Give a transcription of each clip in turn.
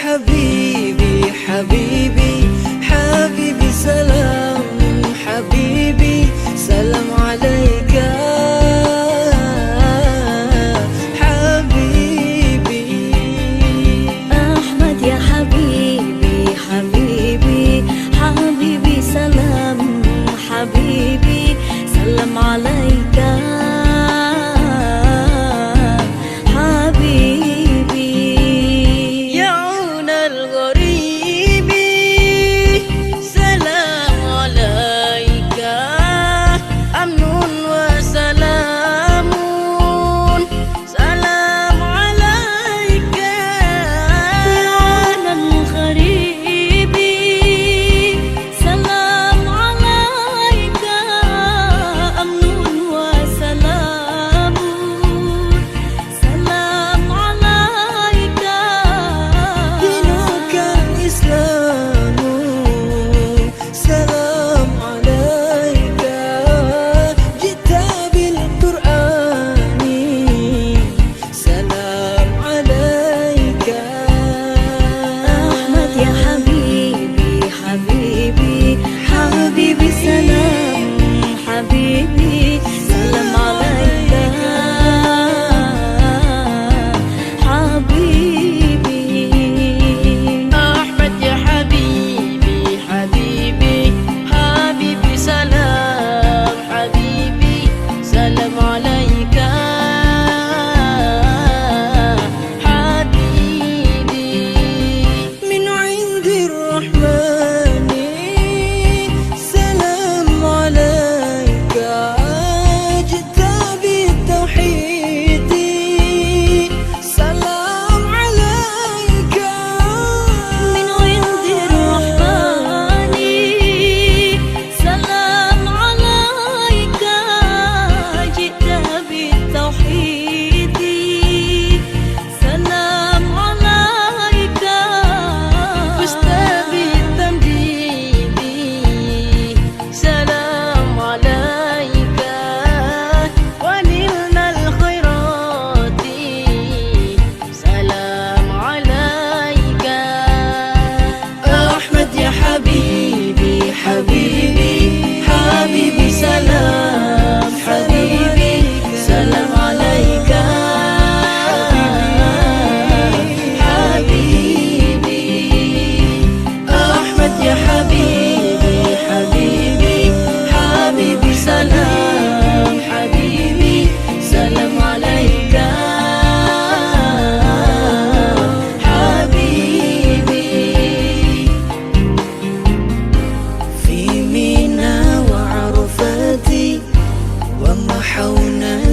حبيبي حبيبي حبيبي سلام حبيبي سلام عليك حبيبي. أحمد يا حبيبي حبيبي حبيبي سلام حبيبي سلام عليك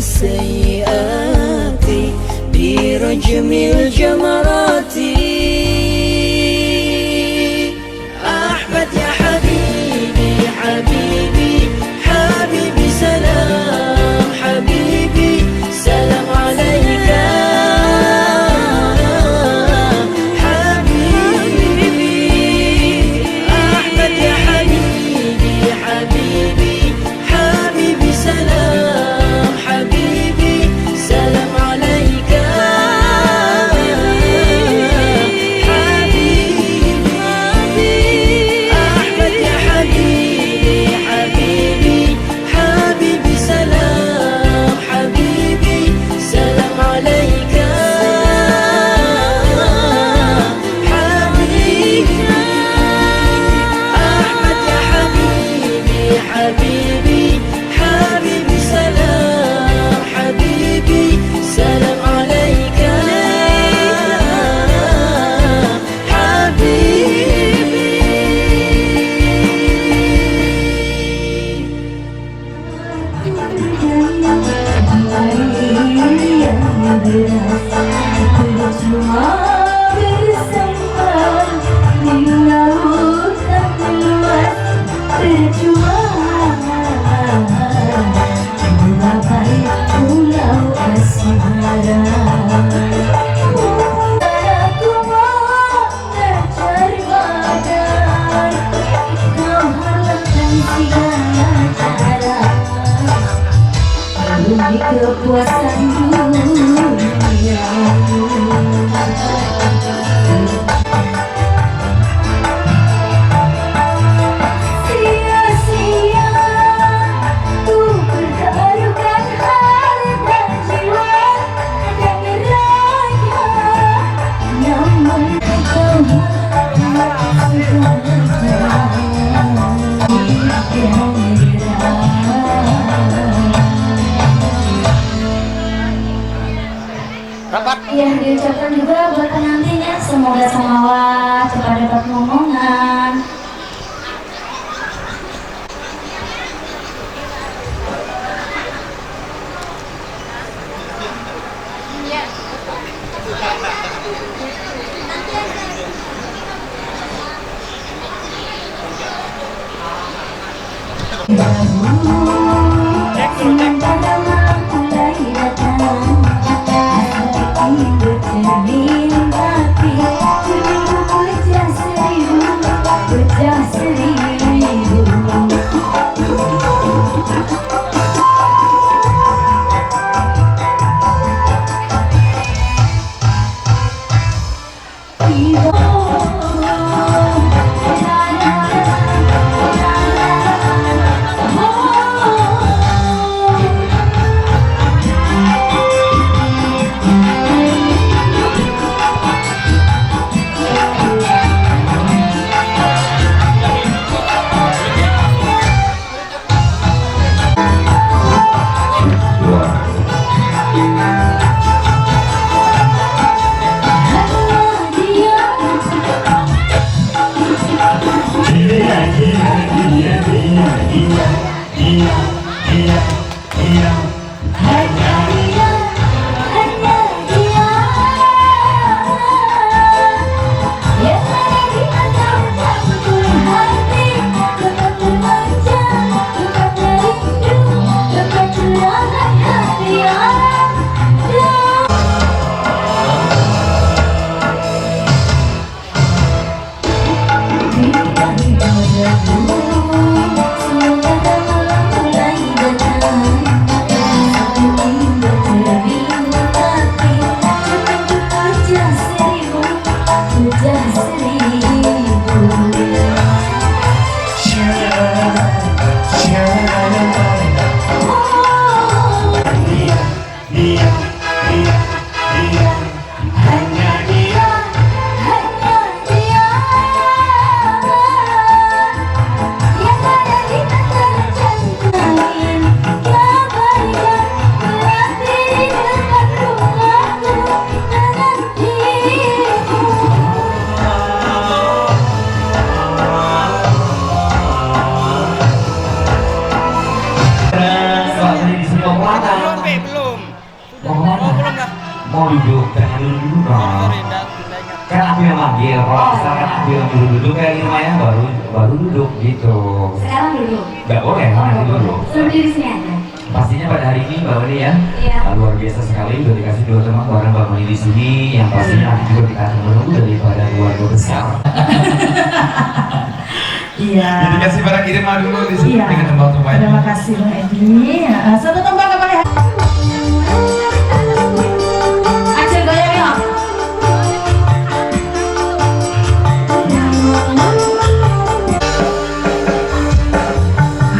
السيئات برجم الجمرات. أحمد يا حبيبي حبيبي حبيبي سلام حبيبي سلام عليك حبيبي. أحمد يا حبيبي حبيبي حبيبي سلام حبيبي سلام عليك حبيبي. أحمد يا حبيبي حبيبي حبيبي سلام حبيبي سلام عليك حبيبي. أحمد يا حبيبي حبيبي حبيبي سلام حبيبي سلام عليك kepuasan dunia. yang diucapkan juga buat pengantinnya, semoga semua cepat dapat momongan. Sementara malam mulai datang, hati bercermin hati, seribu pecah seribu, pecah seribu. Mau duduk, jangan duduk dong. Kan aku yang manggil, kalau misalkan aku yang duduk kayak gini Maya baru duduk gitu. Sekarang duduk. Gak boleh, nanti duduk. Suruh di sini aja. Pastinya pada hari ini Mbak Mani ya, Iya. luar biasa sekali udah dikasih dua teman bareng Mbak Mani di sini, yang pastinya nanti juga kita akan menunggu daripada keluarga besar. Iya. Jadi kasih barang kiriman dulu di sini Iya. dengan tembak tumpahnya. Terima kasih Bang Edi. Satu tembak kepada Acil goyang ya.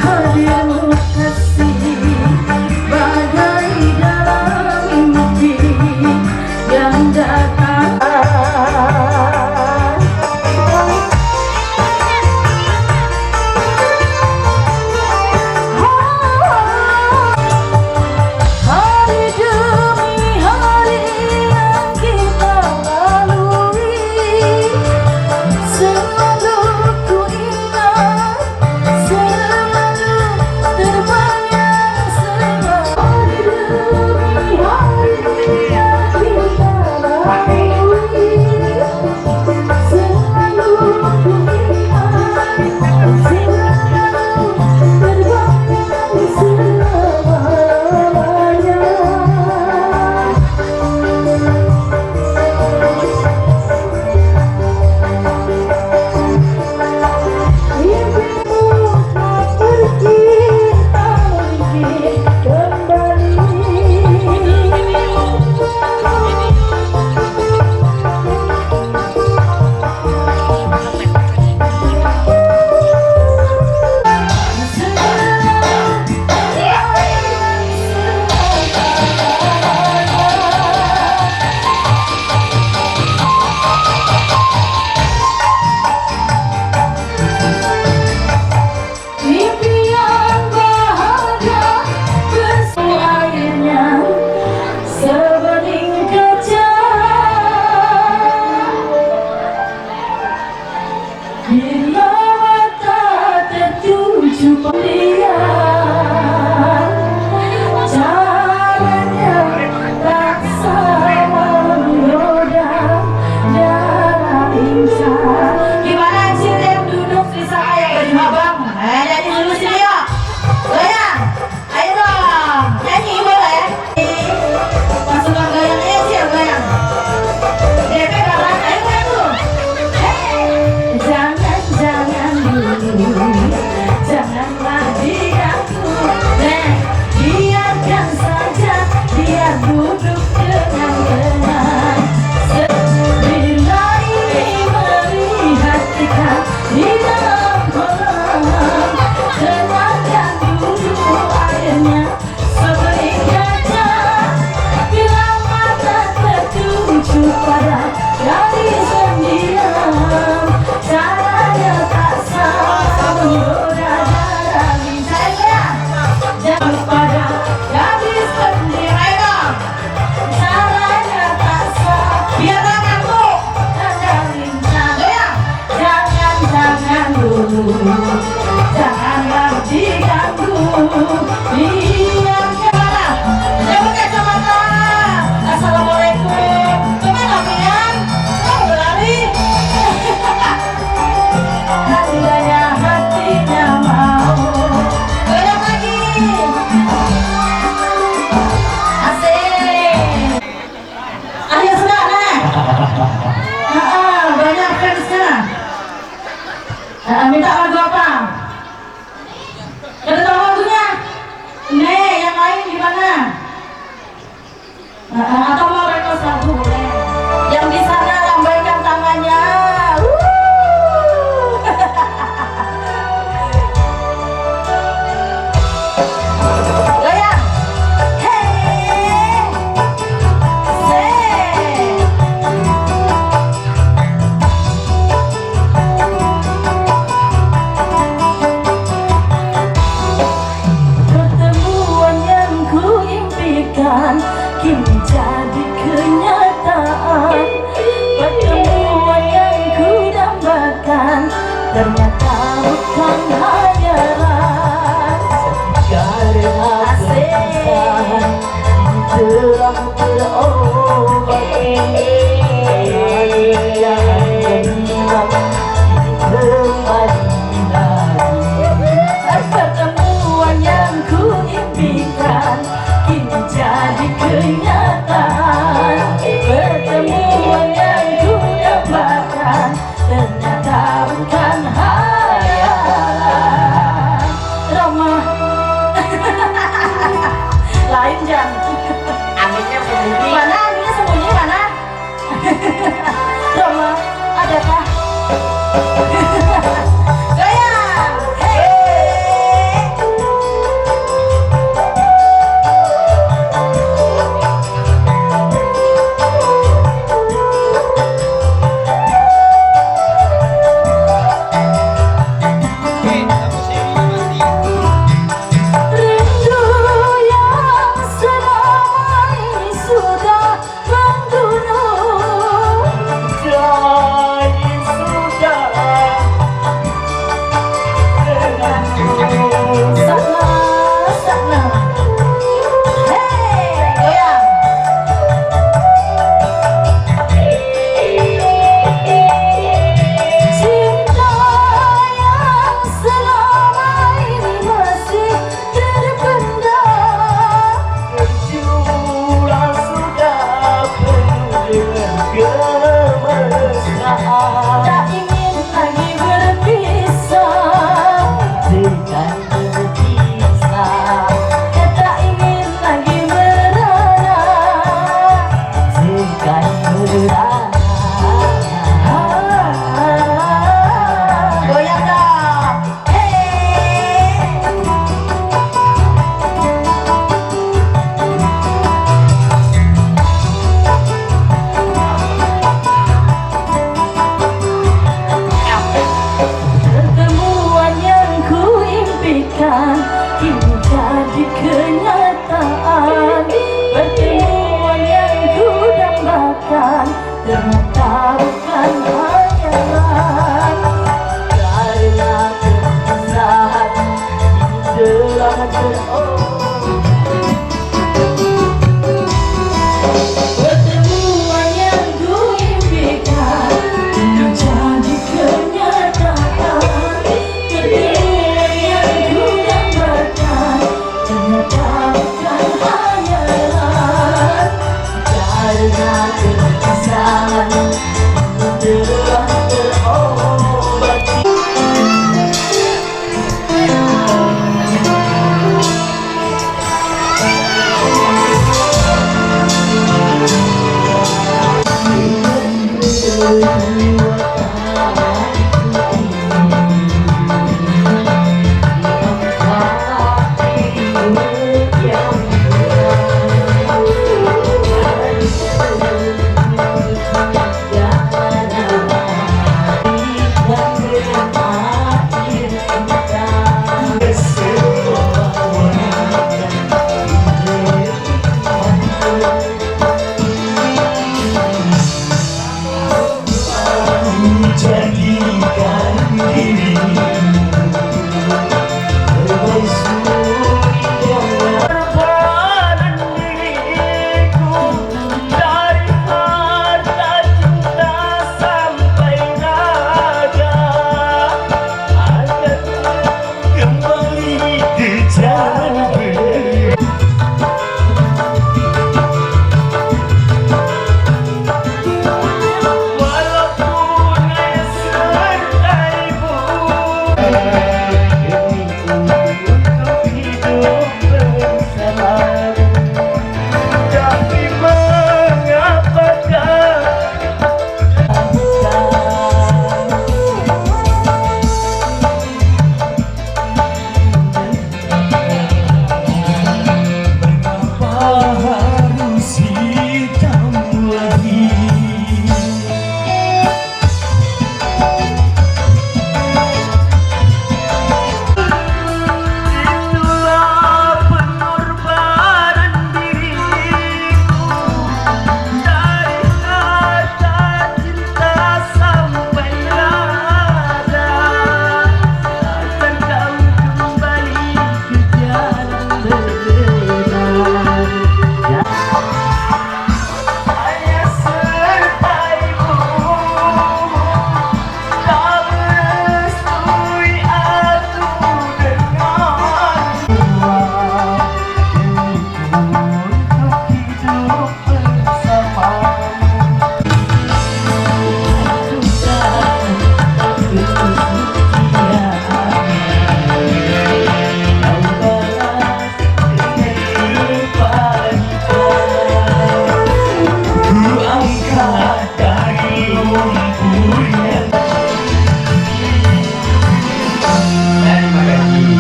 Hadirmu kasih bagai dalam mimpi yang datang. Atau mau request lagu boleh. Yang di sana lambaikan tangannya. Goyang. Hey. Say. Pertemuan yang ku impikan kini jadi kenyataan. Pertemuan yang ku dambakan ternyata bukan hayalan. Asik. telah terobati yang hilang kembali lagi. Pertemuan yang ku impikan kini jadi kenyataan. Pertemuan yang ku dambakan ternyata bukan hayalan. Roma lain jam. Anginnya sembunyi. Mana anginnya sembunyi mana? Roma adakah? Goyang. Hey. Rindu yang selama ini sudah menggunung. Jadi sudah Sana, sana. Hey, goyang. Cinta yang selama ini masih terpendam. Berjuang sudah penuh dengan kemesraan. Tak ingin lagi berpisah. Dengan berpisah, Tak ingin lagi merana. dengan merana. Goyang dong. Hey. Pertemuan yang ku impikan kini jadi kenyataan. Pertemuan yang ku dambakan ternyata bukan hayalan. Karena kepisahan telah Pertemuan yang ku impikan kini jadi kenyataan. Pertemuan yang ku dambakan ternyata bukan hayalan. karena kepisahan telah terobati.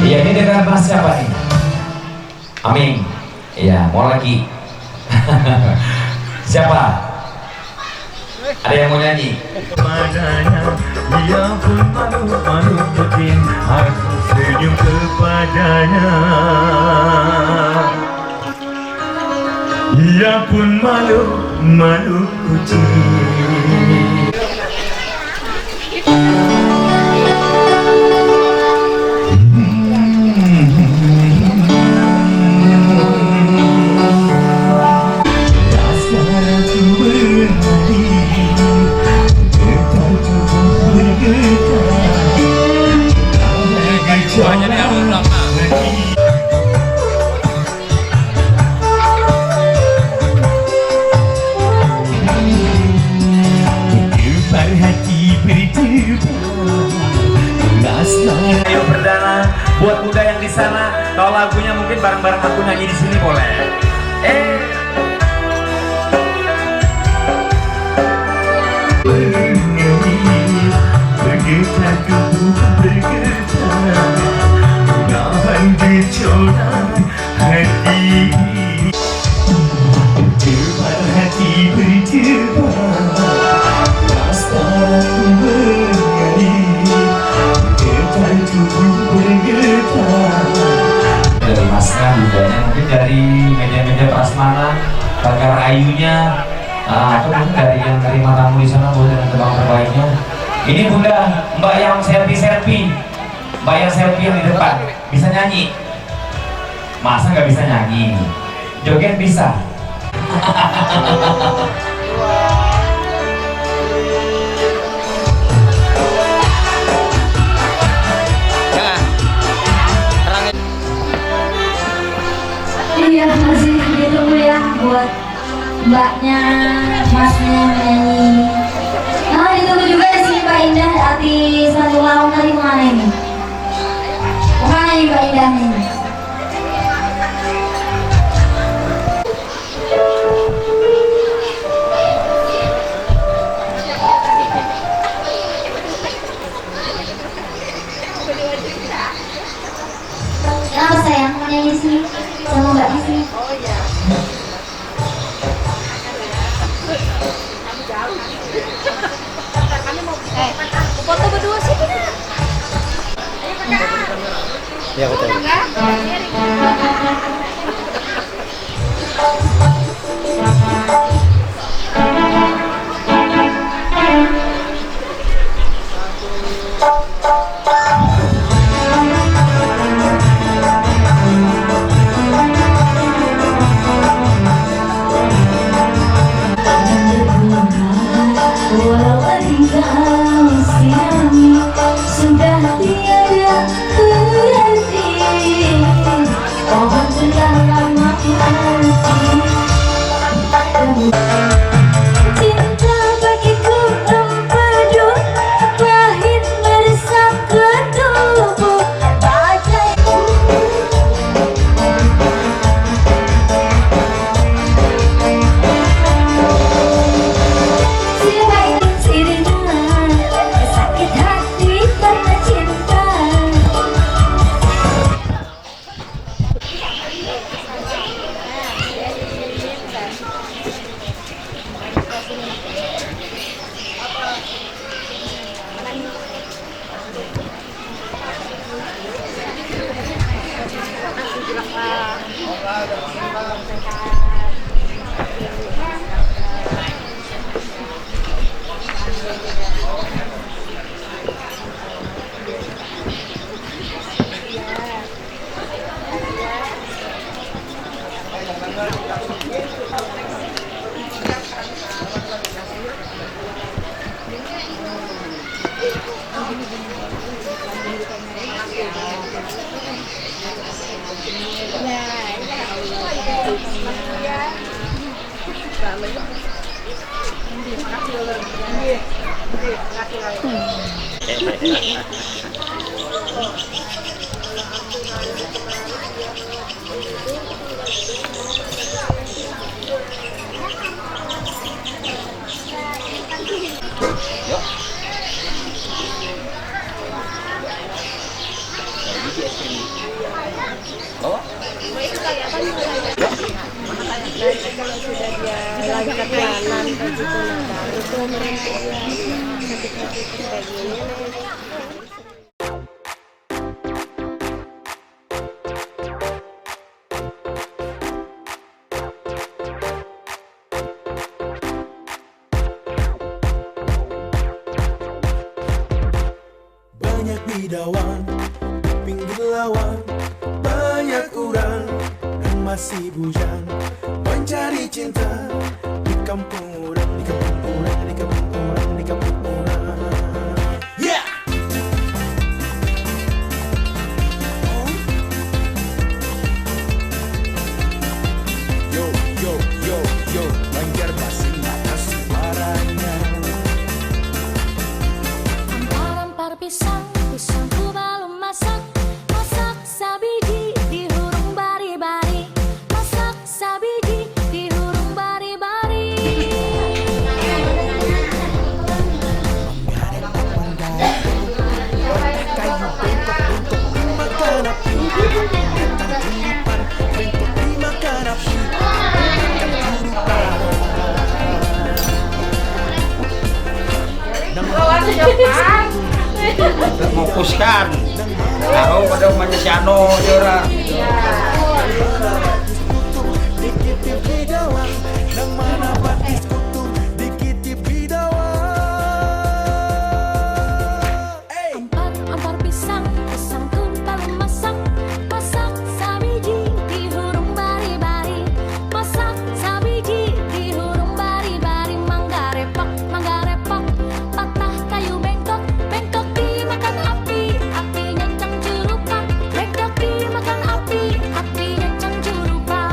Iya, ini dengan mas siapa nih? Amin. Iya, mau lagi. Siapa? Ada yang mau nyanyi? Padanya dia pun malu-malu bikin aku senyum kepadanya. Ia pun malu-malu kucing. Ayo perdana buat muda yang di sana, kalau lagunya mungkin bareng-bareng aku nyanyi di sini boleh. Dari masnya, budanya mungkin dari meja-meja prasmanan, pagar ayunya, atau mungkin dari yang terima tamu di sana buat dengan tebang terbaiknya. Ini bunda, mbak yang selfie, mbak yang selfie yang di depan, bisa nyanyi? Masa nggak bisa nyanyi? Joget bisa? Iya, masih ditunggu ya buat mbaknya, masnya menyanyi. Nah, ditunggu juga di sini Mbak Indah, artis satu laung tadi mana ini? Mana ini Mbak Indah ini? Kenapa sayang, mau nyanyi di sini? Sama mbaknya sini. Foto berdua sih kita. Ya betul. Walau engkau siami sudah tiada berarti, pohon telah lama mati. Cinta bagiku empedu, pahit meresap ke tubuh bagai sakit hati karena cinta. Banyak bidawan di pinggir lawan, banyak orang yang masih bujang mencari cinta di kampung orang, di kampung orang, di kampung orang, di kampung orang. Yeah! Yo, yo, yo, yo, Banjar masing atas suaranya. Ampar-ampar pisang, pisangku belum masak. Masak sabiji di hurung bari-bari. Masak sabiji di hurung bari-bari. Kayu bengkok-bengkok dimakan api, batang tulipan bengkok dimakan api, batang tulipan. Mempuskan tahu pada umumnya si Ano jora Dikitip bidawang, nang mana batis kutu, dikitip bidawang. Ampar-ampar pisang, pisangku belum masak. Masak sabiji di hurung bari-bari. Masak sabiji di hurung bari-bari. Mangga repak, patah kayu bengkok. Bengkok dimakan api, api nyancang jurupan. Bengkok dimakan api, api nyancang jurupan.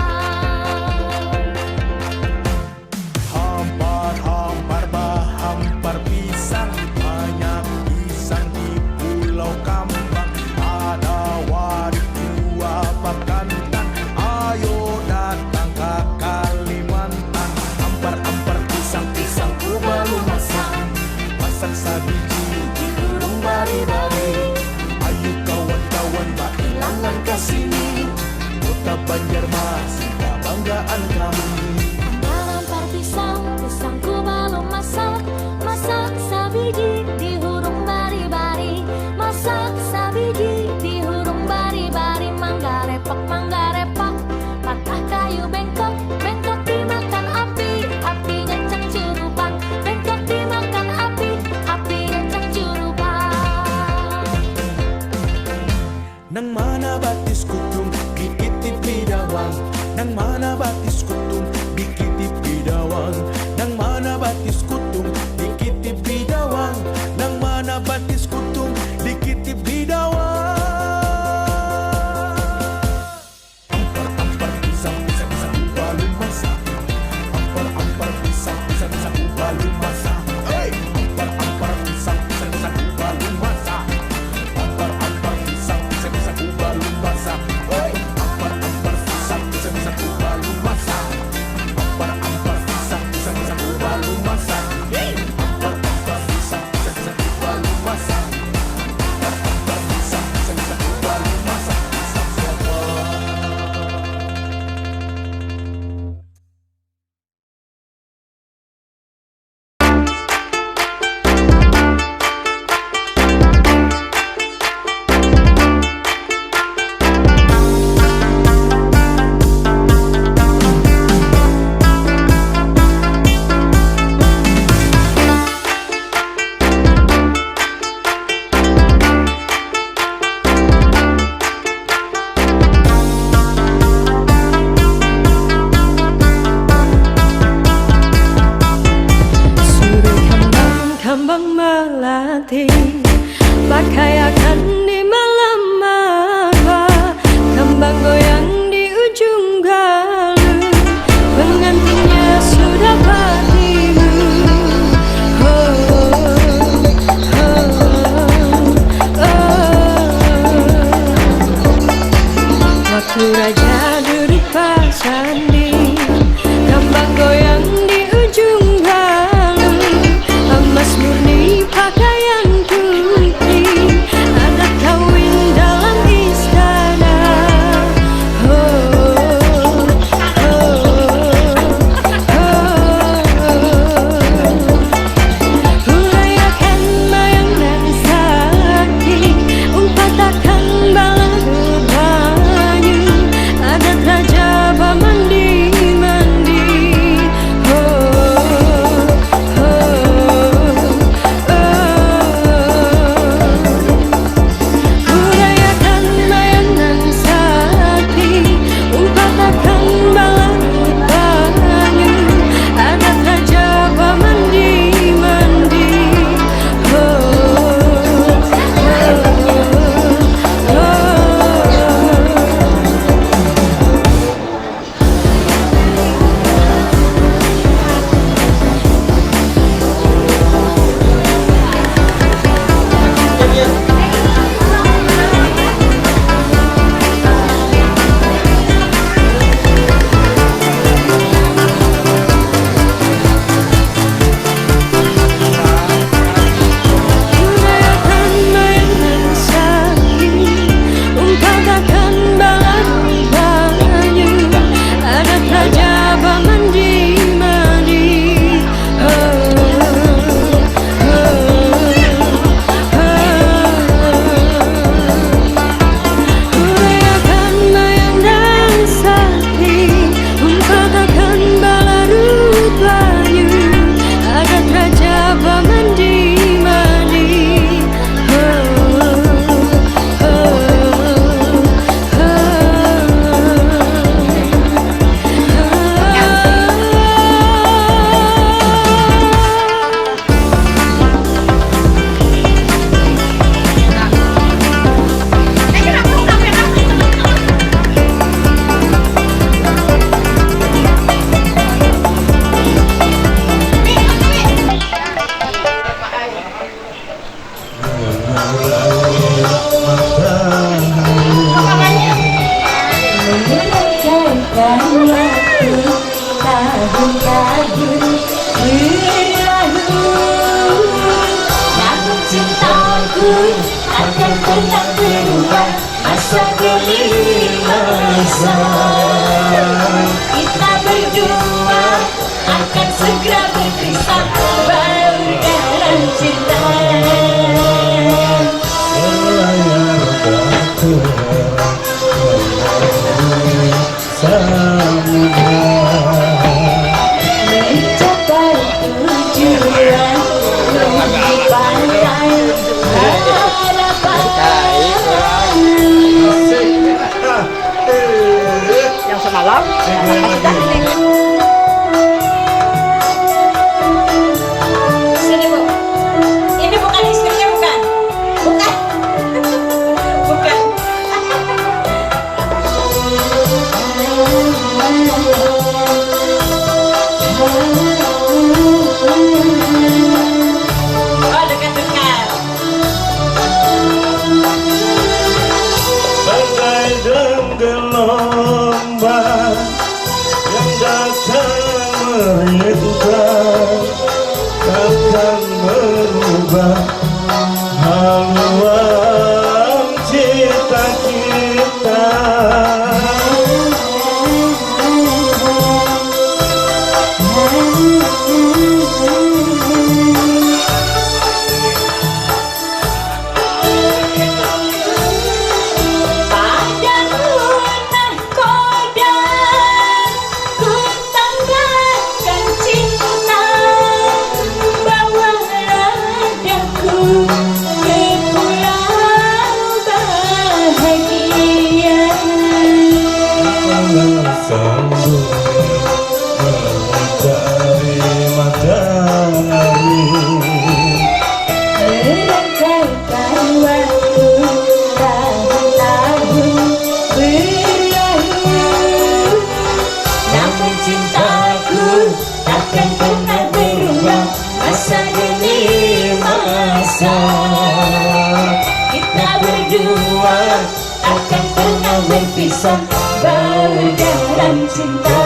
tahun-tahun berlalu, namun cintaku akan pernah berubah. Masa demi masa, kita berdua akan segera berpisah, baru dalam cinta. Mencapai tujuan di pantai harapan. Yang semalam Sini Bu, ini bukan istrinya, bukan? Bukan. Bukan. Oh, dekat-dekat. Bagai gelombang yang datang merintah, takkan berubah haluan cita kita. Padamu nahkoda ku tanggalkan cinta, bawalah daku ke pulau bahagia. Sambung mencari matahari, Merangkaikan waktu tahun-tahun berlalu, namun cintaku takkan pernah berubah. Masa demi masa, kita berdua takkan pernah berpisah, baru dalam cinta.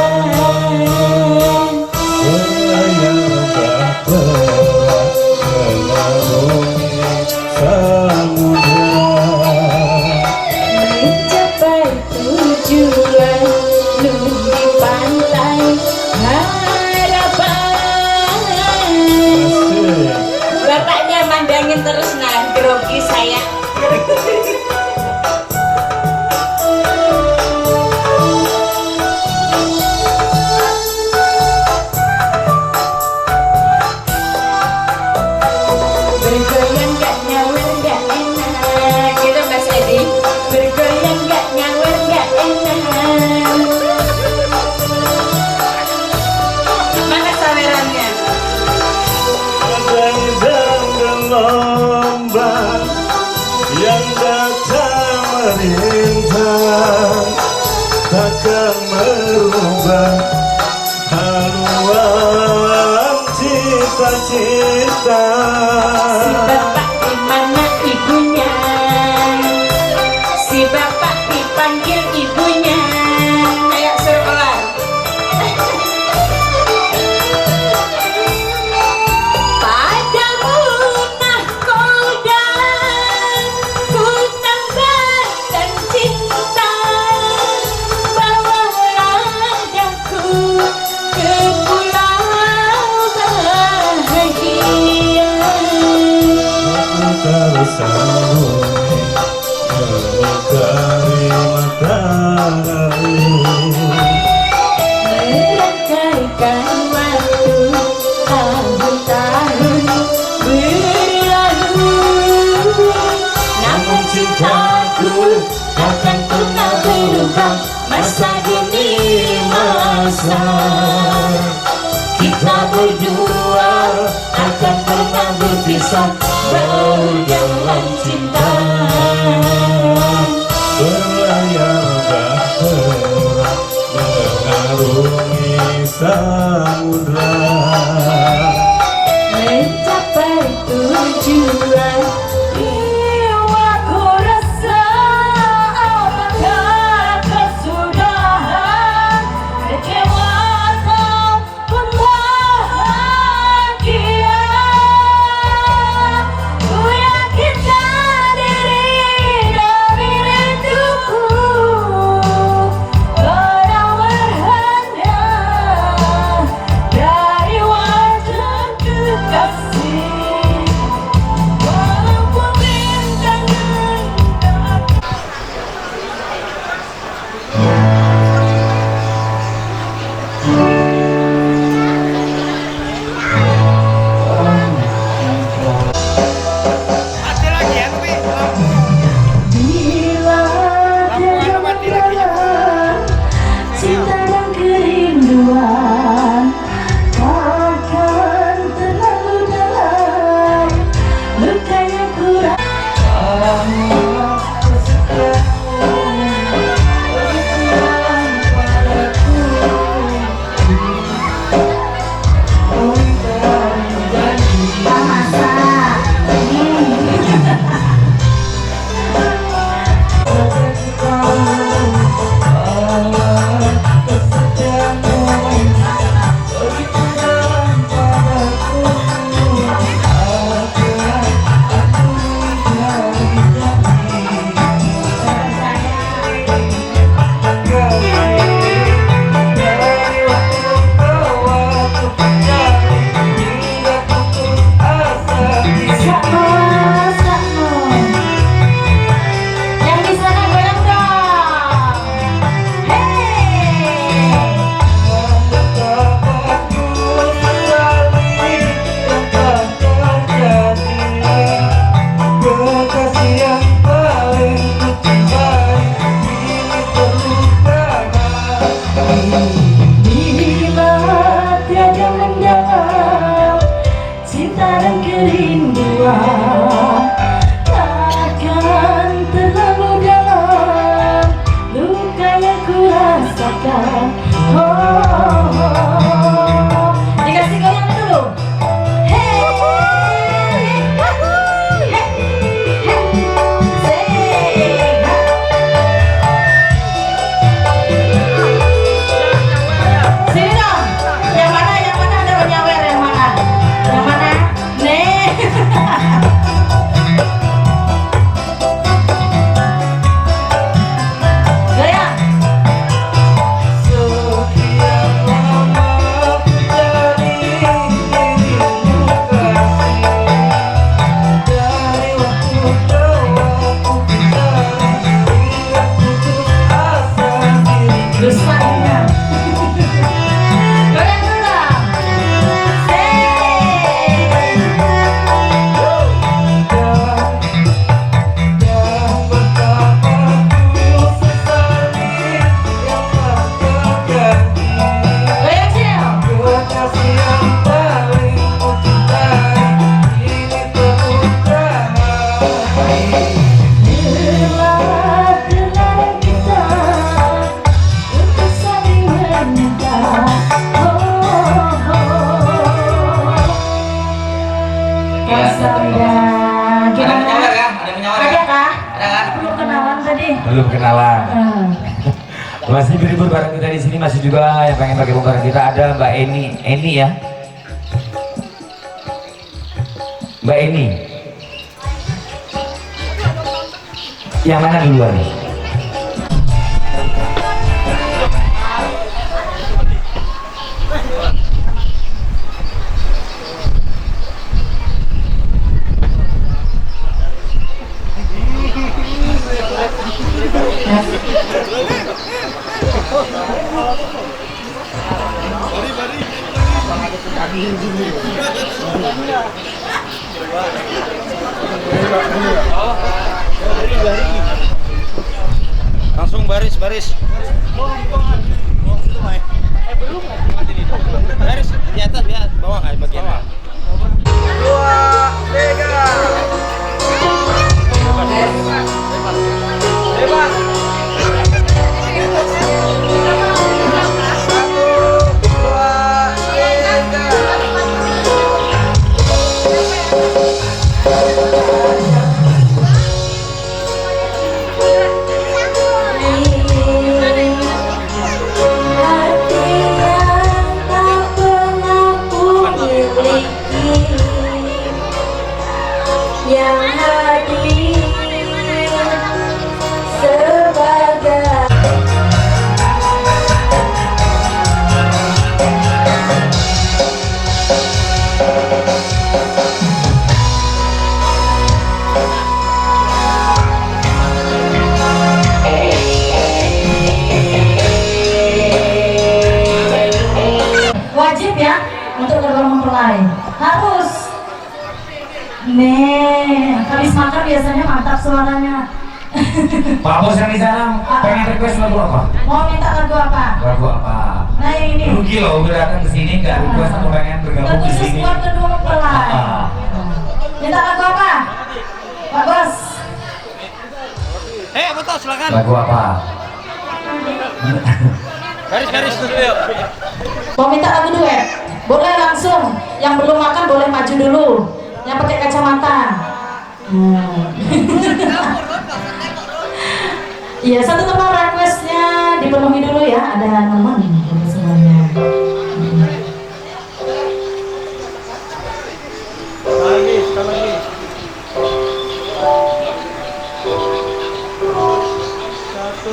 melayangkan berat mengarungi samudra. Mencapai tujuan lu di pantai harapan. Bapaknya mandangin terus, nah grogi saya. Bergoyang gak nyawer gak enak, gitu Mas Edi. Bergoyang gak nyawer gak enak. Mana sawerannya? Bagai gelombang yang datang merintang, takkan merubah haluan cita-cita. Si bapak di mana ibunya? Si bapak dipanggil ibunya. Kayak sekolah. Padamu nahkoda ku tambahkan cinta, bawalah daku ke pulau bahagia. Aku terus sambung mencari matahari, Merangkaikan waktu tahun-tahun berlalu, namun cintaku takkan pernah berubah. Masa demi masa, kita berdua akan pernah berpisah, baru dalam cinta. berlayar bahtera mengarungi samudra. Mencapai tujuan, jiwaku rasa apakah kesudahan, kecewa atau Belum kenalan. Masih berlibur bareng kita di sini, masih juga yang pengen bergabung bareng kita ada Mbak Eni ya. Mbak Eni. Yang mana duluan nih? Langsung baris. Baris di atas ya, bawah kayak bagian. 2, 3. Wajib ya untuk kedua mempelai. Harus. Nih, habis makan biasanya mantap suaranya. Pak Bos yang di sana pengen request lagu apa? Mau minta lagu apa? Lagu apa? Nah yang ini. Rugi loh udah datang ke sini nggak request atau pengen bergabung di Khusus sini. buat kedua mempelai. Minta lagu apa? Pak Bos. betul, silakan. Lagu apa? Garis dulu yuk. Mau minta lagu duet? Boleh langsung. Yang belum makan boleh maju dulu. Yang pakai kacamata. Iya, satu tempat requestnya dipenuhi dulu ya. Ada teman untuk semuanya. Sekali lagi. Satu,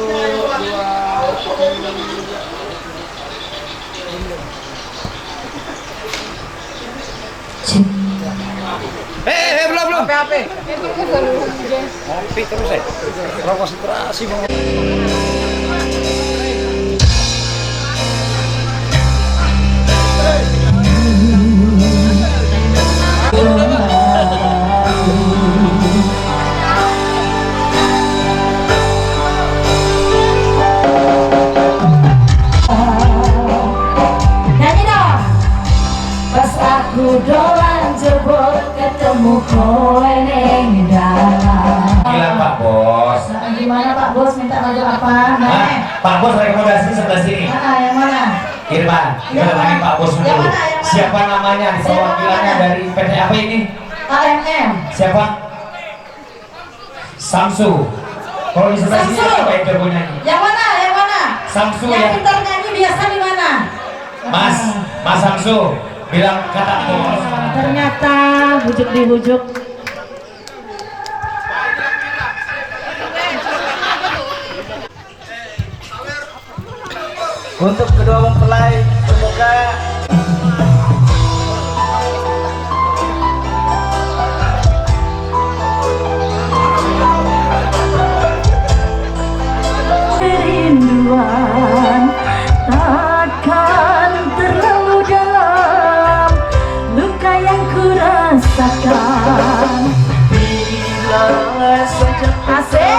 dua, belum. HP. Ngopi terus ya. Kurang konsentrasi banget. Nyanyi dong. Pas aku dolan jebol ketemu kowe ning dalan. Gila Pak Bos. Gimana Pak Bos minta lagu apa? Nah, Pak Bos rekomendasi sebelah sini. Yang mana? Irman, kita tanya Pak Bos dulu. Yang mana? Siapa namanya? Perwakilannya dari PT apa ini? KMM. Siapa? Samsu. Kalau di sebelah sini Samsu. apa yang jago nyanyi? Yang mana? Yang mana? Samsu Yang ya. pintar nyanyi biasa di mana? Mas Samsu bilang kata Bos. Ternyata bujuk dibujuk. Untuk kedua mempelai, semoga Kerinduan takkan terlalu dalam, luka yang kurasakan bila saja asik.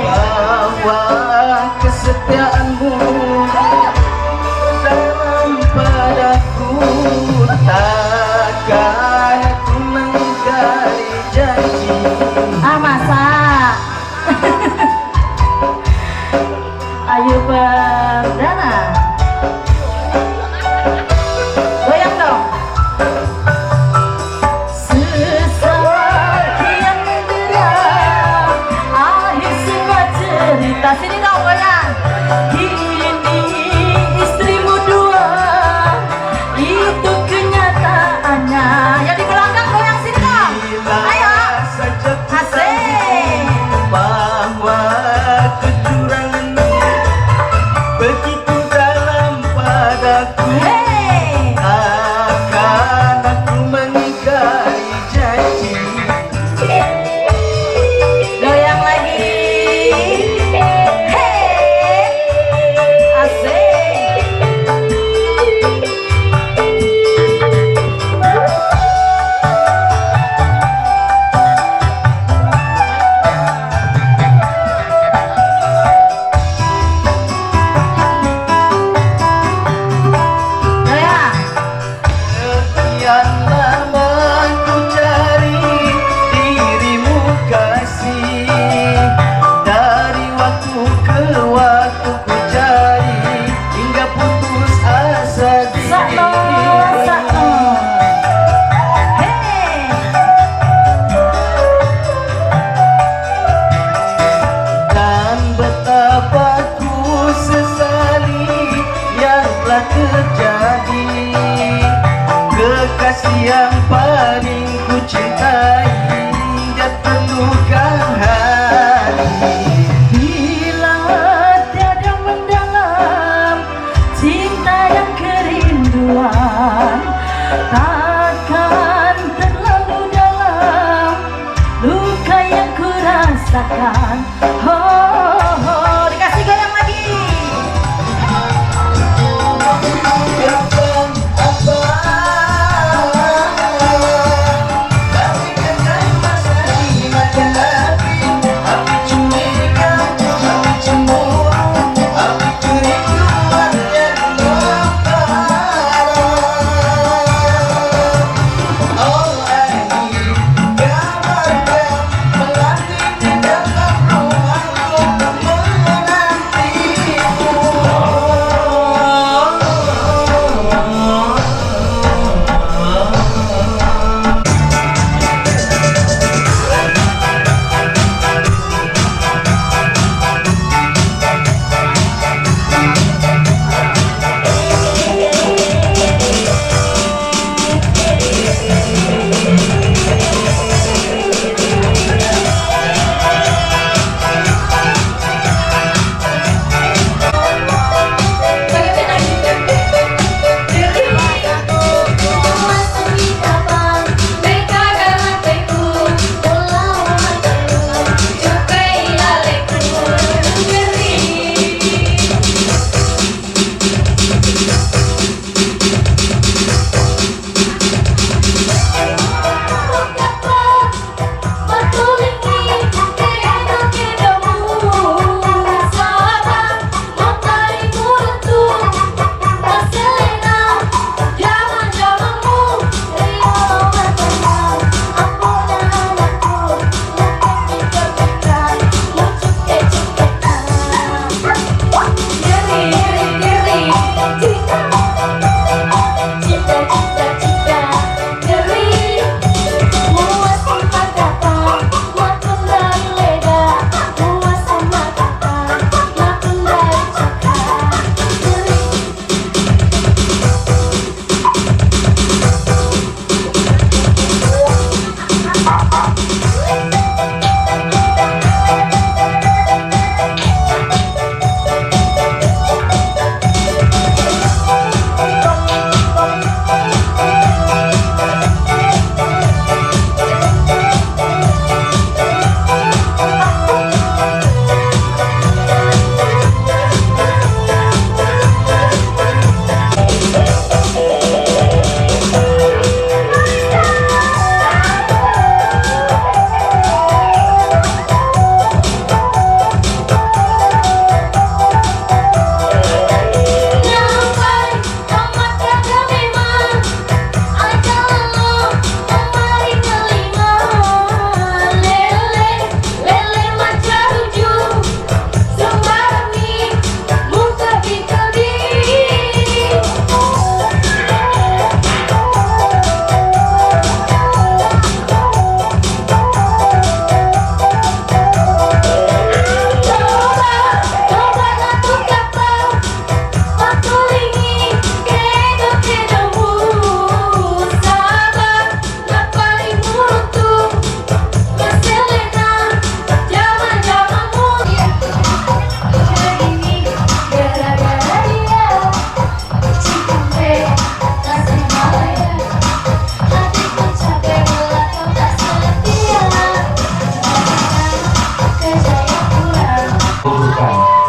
bahwa kesetiaanmu dalam padaku, takkan ku mengingkari janji. Masa Ayu Perdana goyang dong. kasih yang paling ku cintai hingga terluka hati. Bila tiada mendalam cinta dan kerinduan, takkan terlalu dalam luka yang ku rasakan. Oh, dikasih goyang lagi.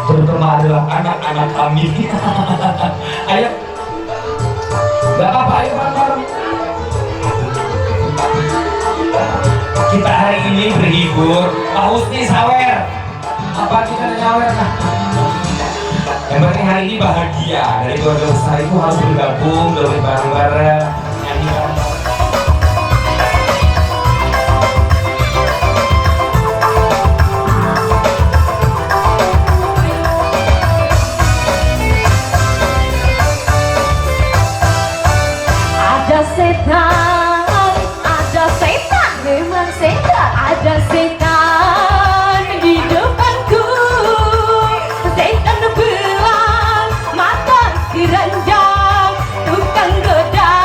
Terutama adalah anak-anak kami. Ayo, gak apa-apa, ayo bareng-bareng. Kita hari ini berhibur, Pak Husni sawer. Apa kita nyawer? Yang penting hari ini bahagia. Dari keluarga besar itu harus bergabung, lebih bareng-bareng, nyanyi bareng. Memang setan, ada setan di depanku. Setan belang, mata keranjang, tukang goda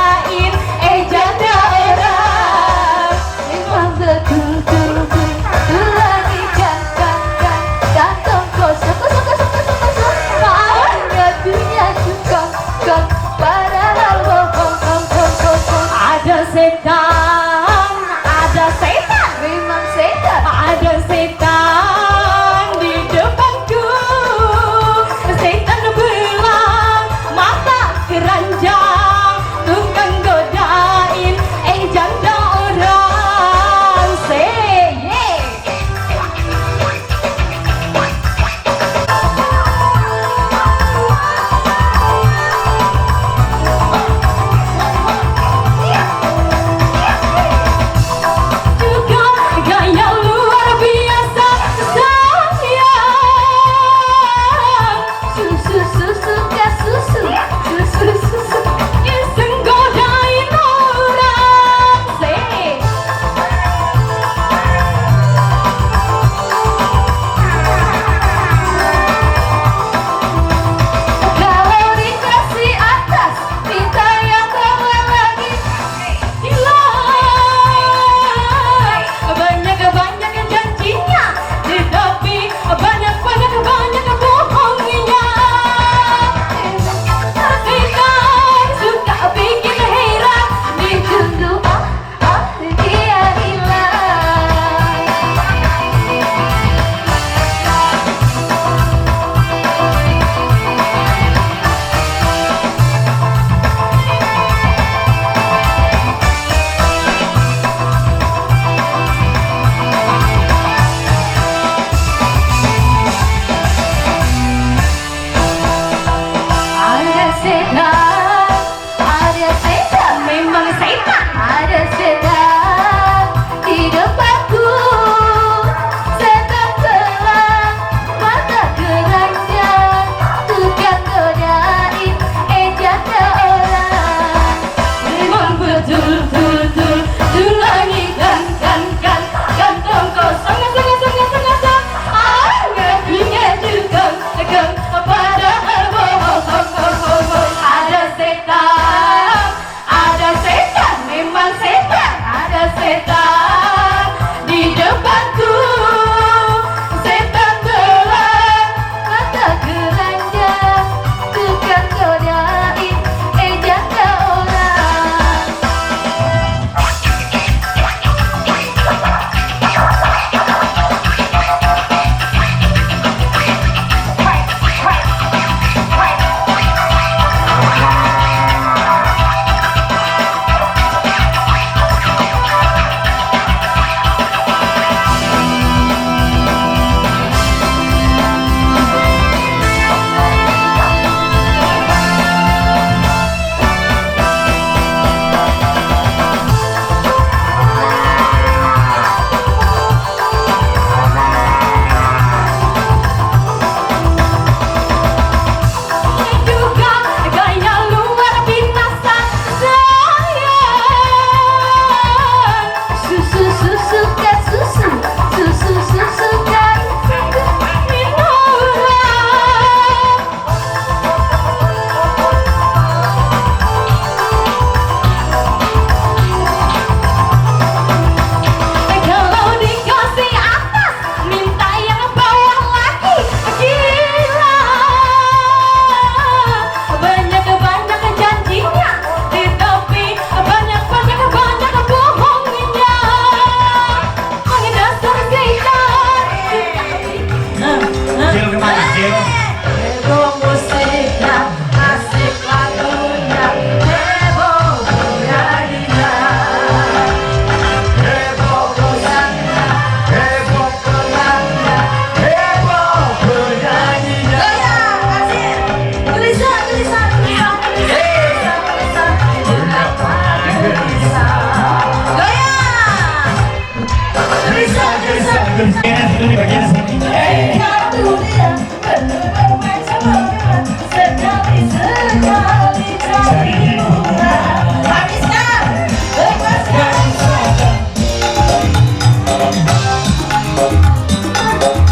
itu di bagian sini.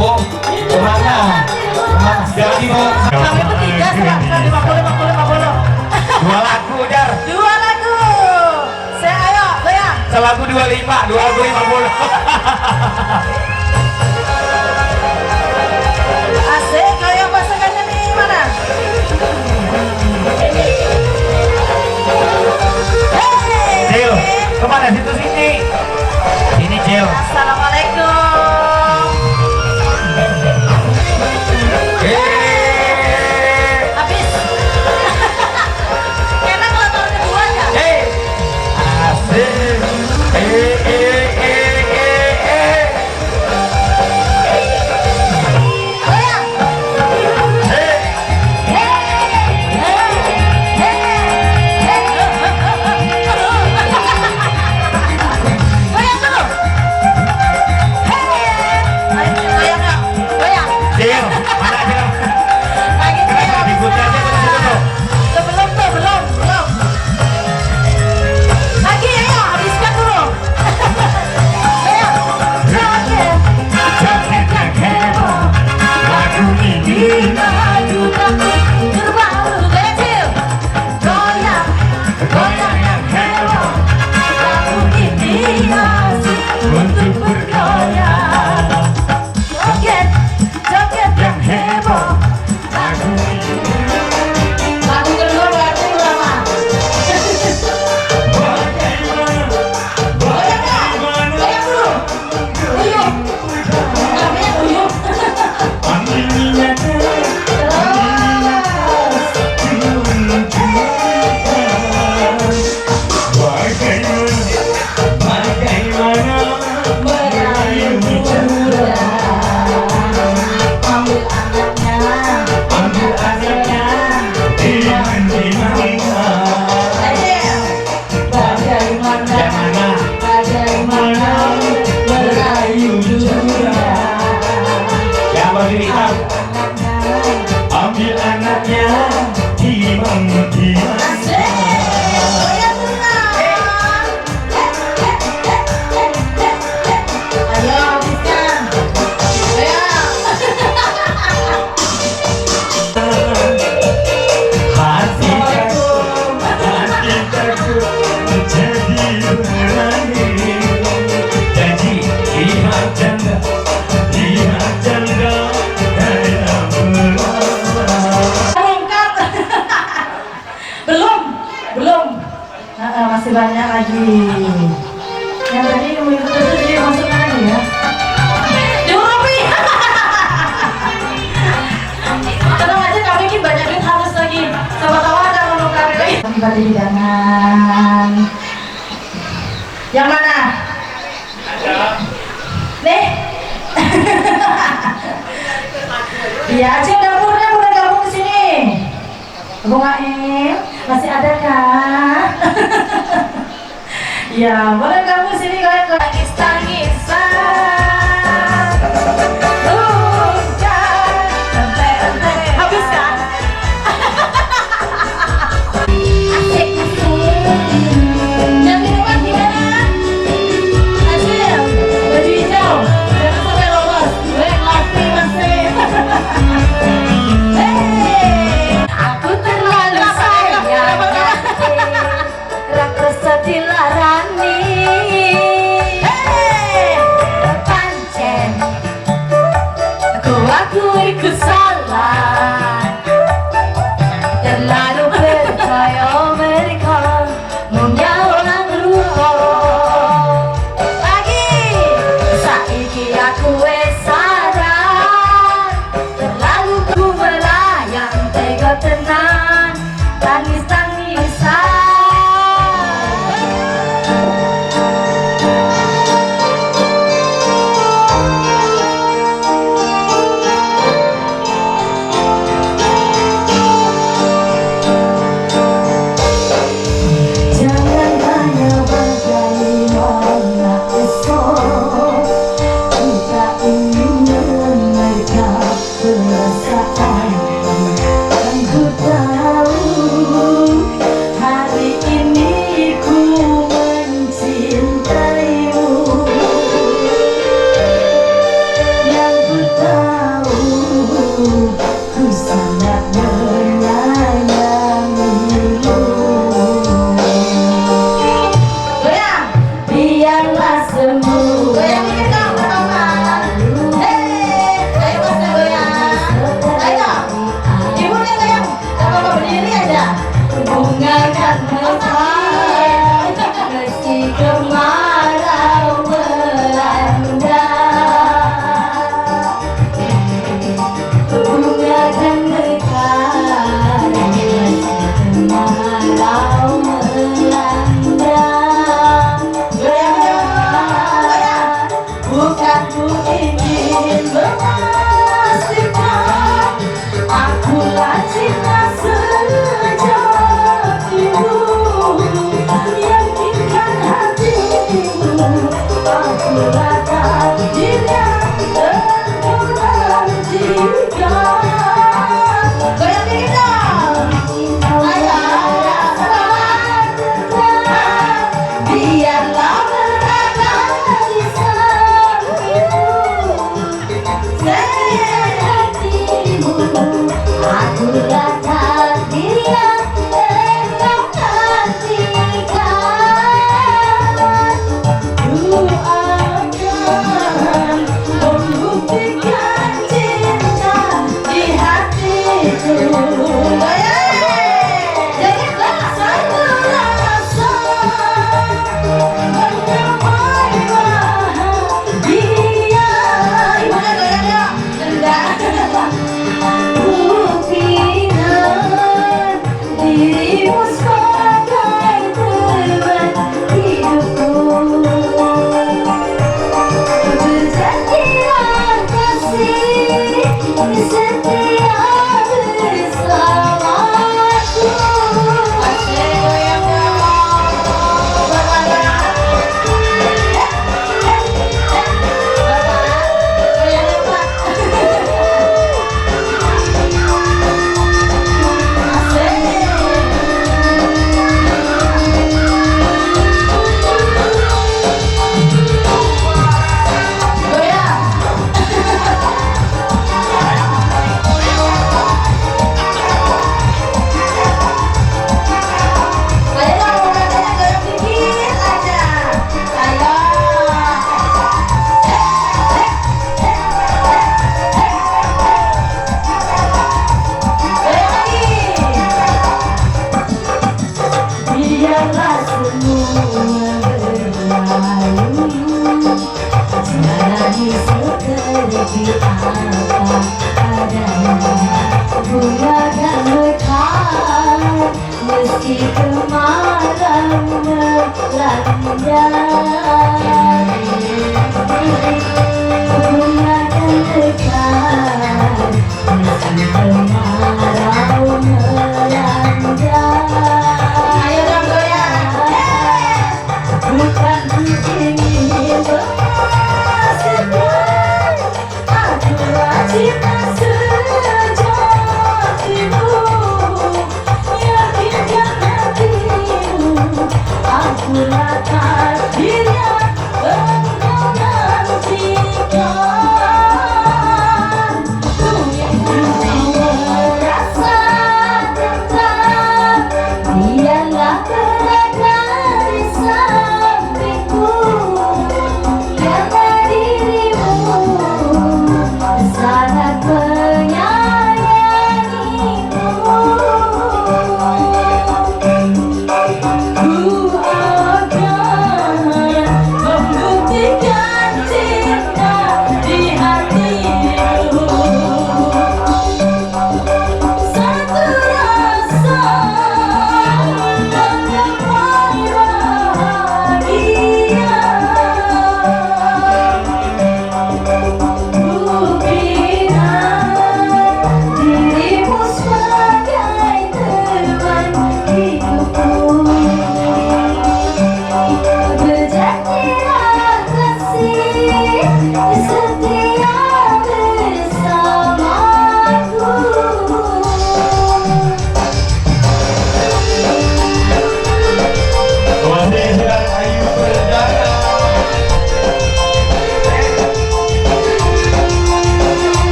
Oh, kemana? Jadi mau Kami bertiga serahkan 50. dua lagu Jar. 2 lagu. Saya ayo, goyang. Selagu 25, 2 lagu 50. Asik, goyang pasangannya nih mana? Cil, kemana situ sini? Sini Cil. Assalamualaikum. Habis. Enak kalau tahun kedua ya? Asik. Goyang. Goyang dulu. Ayo goyang yuk. Goyang. Cil, mana Cil? Lagi Kenapa diikuti aja terus? Belum. Lagi ayo habiskan dulu. Ayo. Joget yang heboh. Lagu ini mengajukanku terbaru kecil. Goyang yang heboh. Lagu ini asik untuk bergoyang. Joget yang heboh. Lagu kedua berarti lama. Goyang dulu. Uyuh. Namanya uyuh. Merayu muda. Ambil anaknya. Bagaimana merayu muda. Yang baju hitam. Ambil anaknya dimana. Ayo habiskan. Ayo. Hati takut jadi berani. Janji, Lihat janda kayak Lengkap. Belum. Masih banyak lagi. Yang tadi itu dimasukkan lagi ya. Juri. Tenang aja, kami ini banyak duit harus lagi. Sama-sama ada menukar lagi. Pada hidangan. Yang mana? Nih. Iya, Acil dapurnya boleh gabung ke sini. Bung Aim, masih ada kah? Ya, boleh gabung ke sini kalian. Tangis-tangisan. Habiskan. Yang minuman gimana? Acil, baju hijau. Jangan sampai lolos. Kopi masih. Aku terlalu sayang raksasa dilarani. Meski kemarau melanda, bunga dan tekan. Meski kemarau melanda, Ayo dong goyang. bukan ku ingin bersedih, akulah cinta sejatimu. Yakinkan hatimu, akulah takdir yang engkau nantikan. Ku ingin merasa tentram, biarlah berada di sampingku. Karena dirimu sangat menyayangiku. Ku akan membuktikan cinta di hatimu. Satu rasa mendamai bahagia. Ku bina dirimu sebagai teman hidupku. Berjanjilah kasih setia bersamaku. Wajah Ayu Perdana.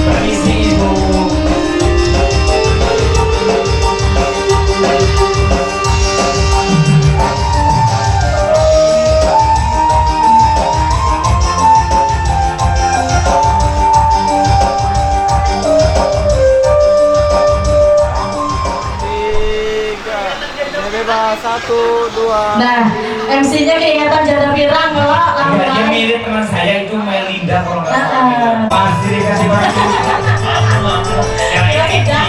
Permisi Ibu. Bebas 1, 2. Nah, MC-nya keingatan jada pirang kalau Kayaknya mirip teman saya itu Melinda kalau nggak salah. Pasti dikasih baju. Yang ini.